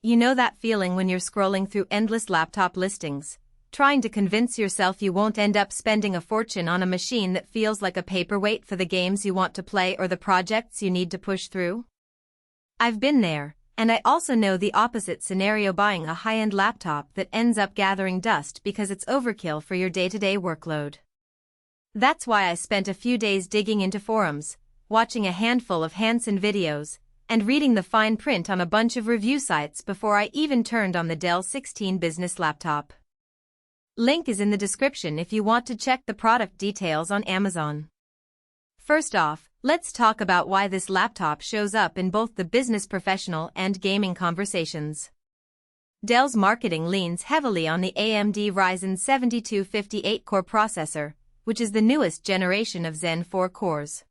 You know that feeling when you're scrolling through endless laptop listings, trying to convince yourself you won't end up spending a fortune on a machine that feels like a paperweight for the games you want to play or the projects you need to push through? I've been there, and I also know the opposite scenario, buying a high-end laptop that ends up gathering dust because it's overkill for your day-to-day workload. That's why I spent a few days digging into forums, watching a handful of Hansen videos, and reading the fine print on a bunch of review sites before I even turned on the Dell 16 business laptop. Link is in the description if you want to check the product details on Amazon. First off, let's talk about why this laptop shows up in both the business professional and gaming conversations. Dell's marketing leans heavily on the AMD Ryzen 7250 8-core processor, which is the newest generation of Zen 4 cores.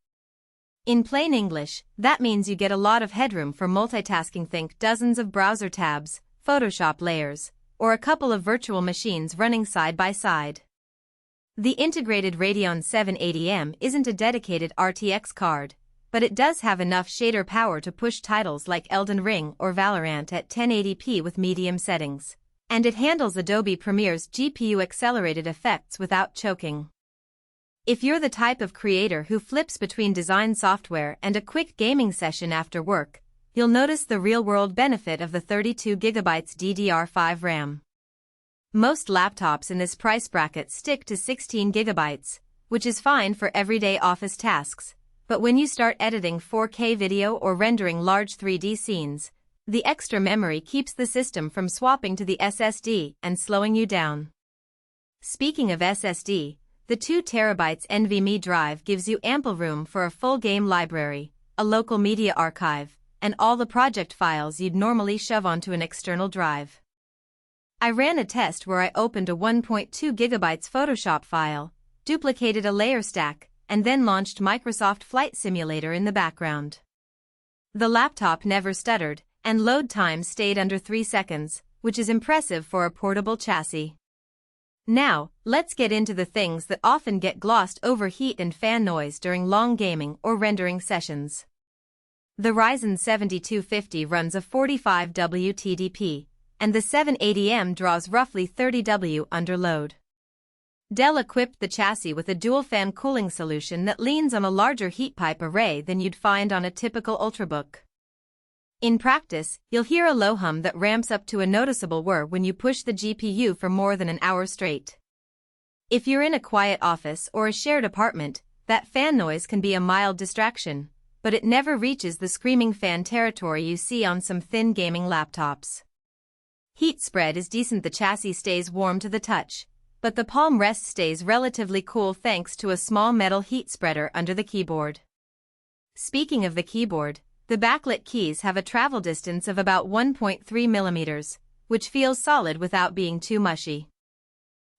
In plain English, that means you get a lot of headroom for multitasking. Think dozens of browser tabs, Photoshop layers, or a couple of virtual machines running side by side. The integrated Radeon 780M isn't a dedicated RTX card, but it does have enough shader power to push titles like Elden Ring or Valorant at 1080p with medium settings, and it handles Adobe Premiere's GPU-accelerated effects without choking. If you're the type of creator who flips between design software and a quick gaming session after work, you'll notice the real-world benefit of the 32GB DDR5 RAM. Most laptops in this price bracket stick to 16GB, which is fine for everyday office tasks, but when you start editing 4K video or rendering large 3D scenes, the extra memory keeps the system from swapping to the SSD and slowing you down. Speaking of SSD, the 2TB NVMe drive gives you ample room for a full game library, a local media archive, and all the project files you'd normally shove onto an external drive. I ran a test where I opened a 1.2GB Photoshop file, duplicated a layer stack, and then launched Microsoft Flight Simulator in the background. The laptop never stuttered, and load time stayed under 3 seconds, which is impressive for a portable chassis. Now, let's get into the things that often get glossed over: heat and fan noise during long gaming or rendering sessions. The Ryzen 7250 runs a 45W TDP, and the 780M draws roughly 30W under load. Dell equipped the chassis with a dual-fan cooling solution that leans on a larger heat pipe array than you'd find on a typical Ultrabook. In practice, you'll hear a low hum that ramps up to a noticeable whir when you push the GPU for more than an hour straight. If you're in a quiet office or a shared apartment, that fan noise can be a mild distraction, but it never reaches the screaming fan territory you see on some thin gaming laptops. Heat spread is decent. The chassis stays warm to the touch, but the palm rest stays relatively cool thanks to a small metal heat spreader under the keyboard. Speaking of the keyboard, the backlit keys have a travel distance of about 1.3 millimeters, which feels solid without being too mushy.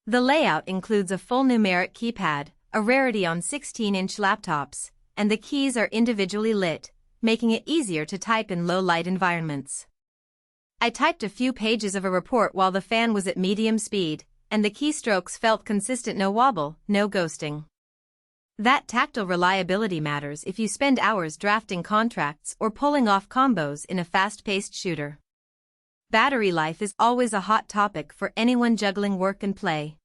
The layout includes a full numeric keypad, a rarity on 16-inch laptops, and the keys are individually lit, making it easier to type in low-light environments. I typed a few pages of a report while the fan was at medium speed, and the keystrokes felt consistent. No wobble, no ghosting. That tactile reliability matters if you spend hours drafting contracts or pulling off combos in a fast-paced shooter. Battery life is always a hot topic for anyone juggling work and play.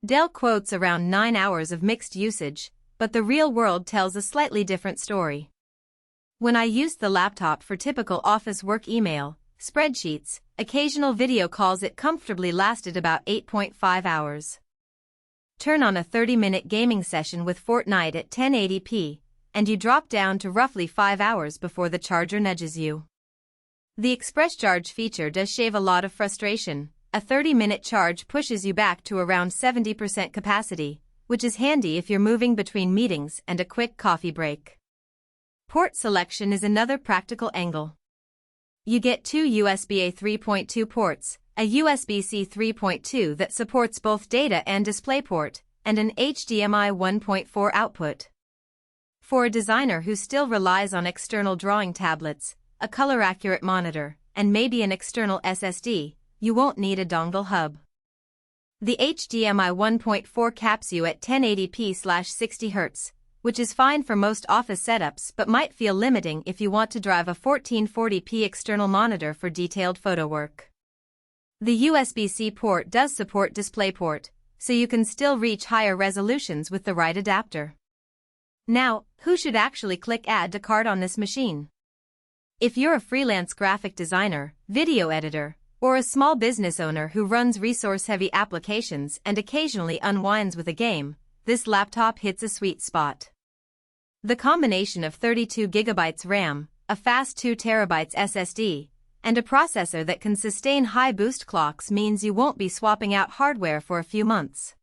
Dell quotes around 9 hours of mixed usage, but the real world tells a slightly different story. When I used the laptop for typical office work, email, spreadsheets, occasional video calls, it comfortably lasted about 8.5 hours. Turn on a 30-minute gaming session with Fortnite at 1080p, and you drop down to roughly 5 hours before the charger nudges you. The ExpressCharge feature does shave a lot of frustration. A 30-minute charge pushes you back to around 70% capacity, which is handy if you're moving between meetings and a quick coffee break. Port selection is another practical angle. You get 2 USB-A 3.2 ports, a USB-C 3.2 that supports both data and DisplayPort, and an HDMI 1.4 output. For a designer who still relies on external drawing tablets, a color-accurate monitor, and maybe an external SSD, you won't need a dongle hub. The HDMI 1.4 caps you at 1080p/60 Hz, which is fine for most office setups but might feel limiting if you want to drive a 1440p external monitor for detailed photo work. The USB-C port does support DisplayPort, so you can still reach higher resolutions with the right adapter. Now, who should actually click Add to Cart on this machine? If you're a freelance graphic designer, video editor, or a small business owner who runs resource-heavy applications and occasionally unwinds with a game, this laptop hits a sweet spot. The combination of 32GB RAM, a fast 2TB SSD, and a processor that can sustain high boost clocks means you won't be swapping out hardware for a few months.